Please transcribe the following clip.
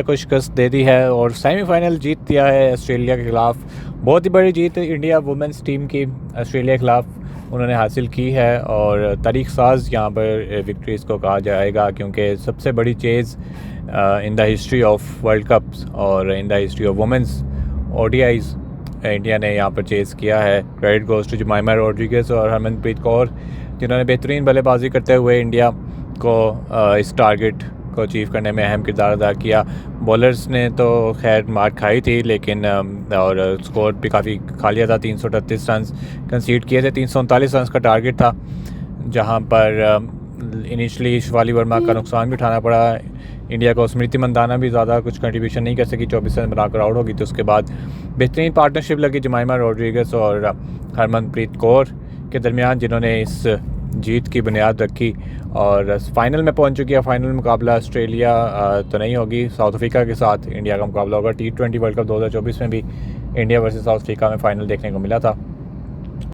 को शिकस्त दे दी है और सेमीफाइनल जीत दिया है ऑस्ट्रेलिया के ख़िलाफ़। बहुत ही बड़ी जीत इंडिया वुमेंस टीम की ऑस्ट्रेलिया के ख़िलाफ़ उन्होंने हासिल की है और तारीख साज यहाँ पर विक्ट्रीज को कहा जाएगा, क्योंकि सबसे बड़ी chase in the history of world cups और in the history of women's ODIs India ने यहाँ पर चेज़ किया है। Credit goes to Jemimah Rodrigues और हरमनप्रीत कौर, जिन्होंने बेहतरीन बल्लेबाजी करते हुए इंडिया को इस टारगेट को अचीव करने में अहम किरदार अदा किया। बॉलर्स ने तो खैर मार खाई थी, लेकिन और स्कोर भी काफ़ी खा लिया था। 338 रन कंसीड किए थे, 339 रन का टारगेट था, जहां पर इनिशली शिवाली वर्मा का नुकसान भी उठाना पड़ा इंडिया को। स्मृति मंदाना भी ज़्यादा कुछ कंट्रीब्यूशन नहीं कर सकी, 24 रन बनाकर आउट होगी। तो उसके बाद बेहतरीन पार्टनरशिप लगी जमाइमा रोड्रिगेज़ और हरमनप्रीत कौर के दरमियान, जिन्होंने इस जीत की बुनियाद रखी और फाइनल में पहुंच चुकी है। फाइनल मुकाबला ऑस्ट्रेलिया तो नहीं होगी, साउथ अफ्रीका के साथ इंडिया का मुकाबला होगा। T20 वर्ल्ड कप 2024 में भी इंडिया वर्सेस साउथ अफ्रीका में फ़ाइनल देखने को मिला था।